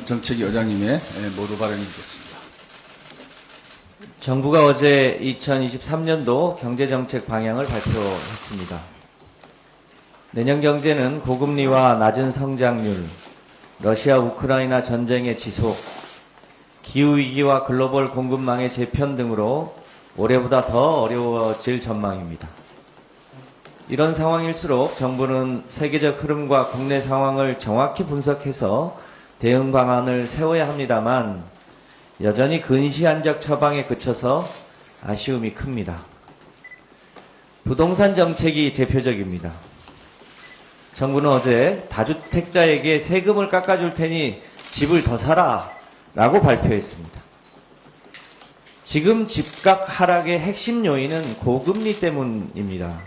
정책위원장님의 모두 발언이 있겠습니다. 정부가 어제 2023년도 경제정책 방향을 발표했습니다. 내년 경제는 고금리와 낮은 성장률, 러시아 우크라이나 전쟁의 지속, 기후위기와 글로벌 공급망의 재편 등으로 올해보다 더 어려워질 전망입니다. 이런 상황일수록 정부는 세계적 흐름과 국내 상황을 정확히 분석해서 대응 방안을 세워야 합니다만 여전히 근시안적 처방에 그쳐서 아쉬움이 큽니다. 부동산 정책이 대표적입니다. 정부는 어제 다주택자에게 세금을 깎아줄 테니 집을 더 사라 라고 발표했습니다. 지금 집값 하락의 핵심 요인은 고금리 때문입니다.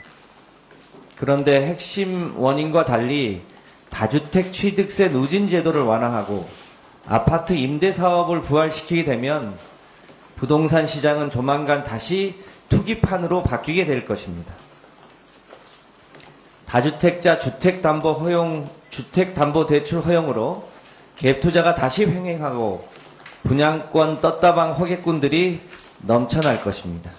그런데 핵심 원인과 달리 다주택 취득세 누진 제도를 완화하고 아파트 임대 사업을 부활시키게 되면 부동산 시장은 조만간 다시 투기판으로 바뀌게 될 것입니다. 다주택자 주택담보대출 허용으로 갭투자가 다시 횡행하고 분양권 떴다방 호객꾼들이 넘쳐날 것입니다.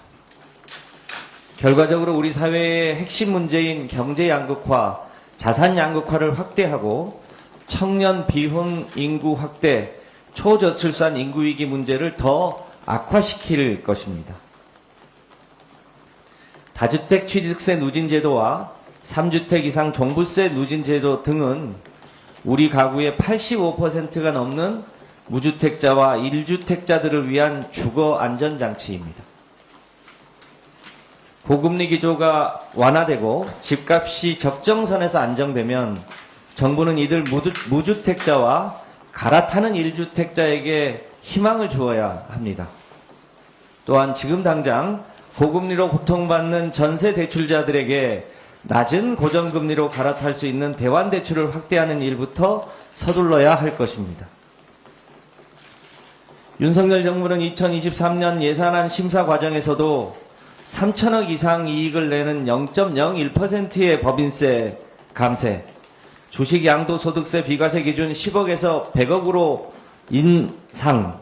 결과적으로 우리 사회의 핵심 문제인 경제 양극화, 자산 양극화를 확대하고 청년 비혼 인구 확대, 초저출산 인구 위기 문제를 더 악화시킬 것입니다. 다주택 취득세 누진 제도와 3주택 이상 종부세 누진 제도 등은 우리 가구의 85%가 넘는 무주택자와 1주택자들을 위한 주거 안전장치입니다. 고금리 기조가 완화되고 집값이 적정선에서 안정되면 정부는 이들 무주택자와 갈아타는 1주택자에게 희망을 주어야 합니다. 또한 지금 당장 고금리로 고통받는 전세 대출자들에게 낮은 고정금리로 갈아탈 수 있는 대환대출을 확대하는 일부터 서둘러야 할 것입니다. 윤석열 정부는 2023년 예산안 심사 과정에서도 3천억 이상 이익을 내는 0.01%의 법인세 감세, 주식 양도소득세 비과세 기준 10억에서 100억으로 인상,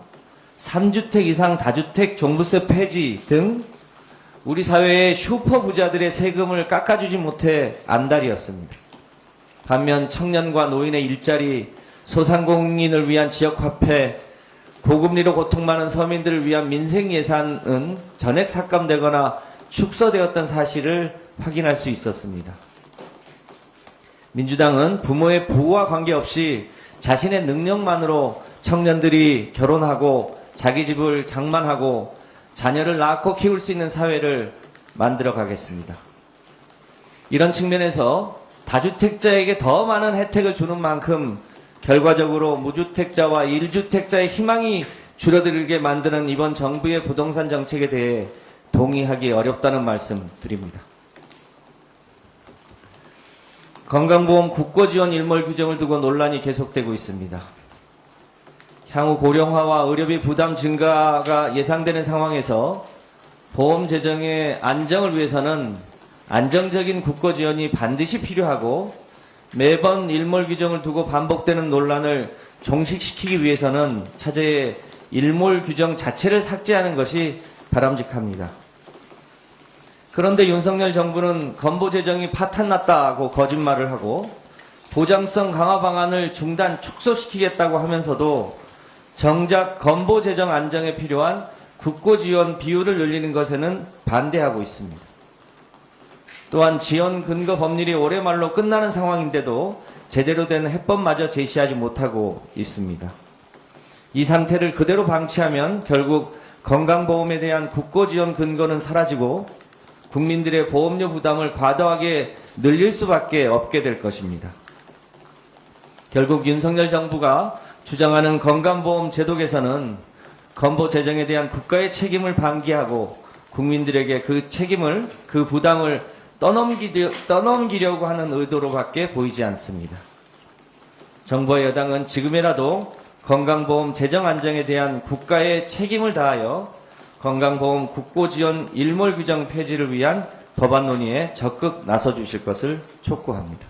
3주택 이상 다주택 종부세 폐지 등 우리 사회의 슈퍼부자들의 세금을 깎아주지 못해 안달이었습니다. 반면 청년과 노인의 일자리, 소상공인을 위한 지역화폐, 고금리로 고통받는 서민들을 위한 민생 예산은 전액 삭감되거나 축소되었던 사실을 확인할 수 있었습니다. 민주당은 부모의 부와 관계없이 자신의 능력만으로 청년들이 결혼하고 자기 집을 장만하고 자녀를 낳고 키울 수 있는 사회를 만들어 가겠습니다. 이런 측면에서 다주택자에게 더 많은 혜택을 주는 만큼 결과적으로 무주택자와 1주택자의 희망이 줄어들게 만드는 이번 정부의 부동산 정책에 대해 동의하기 어렵다는 말씀 드립니다. 건강보험 국고지원 일몰 규정을 두고 논란이 계속되고 있습니다. 향후 고령화와 의료비 부담 증가가 예상되는 상황에서 보험 재정의 안정을 위해서는 안정적인 국고지원이 반드시 필요하고 매번 일몰 규정을 두고 반복되는 논란을 종식시키기 위해서는 차제의 일몰 규정 자체를 삭제하는 것이 바람직합니다. 그런데 윤석열 정부는 건보 재정이 파탄났다고 거짓말을 하고 보장성 강화 방안을 중단 축소시키겠다고 하면서도 정작 건보 재정 안정에 필요한 국고 지원 비율을 늘리는 것에는 반대하고 있습니다. 또한 지원 근거 법률이 올해 말로 끝나는 상황인데도 제대로 된 해법마저 제시하지 못하고 있습니다. 이 상태를 그대로 방치하면 결국 건강보험에 대한 국고 지원 근거는 사라지고 국민들의 보험료 부담을 과도하게 늘릴 수밖에 없게 될 것입니다. 결국 윤석열 정부가 주장하는 건강보험 제도 개선은 건보 재정에 대한 국가의 책임을 방기하고 국민들에게 그 책임을, 그 부담을 떠넘기려고 하는 의도로밖에 보이지 않습니다. 정부와 여당은 지금이라도 건강보험 재정 안정에 대한 국가의 책임을 다하여 건강보험 국고지원 일몰 규정 폐지를 위한 법안 논의에 적극 나서주실 것을 촉구합니다.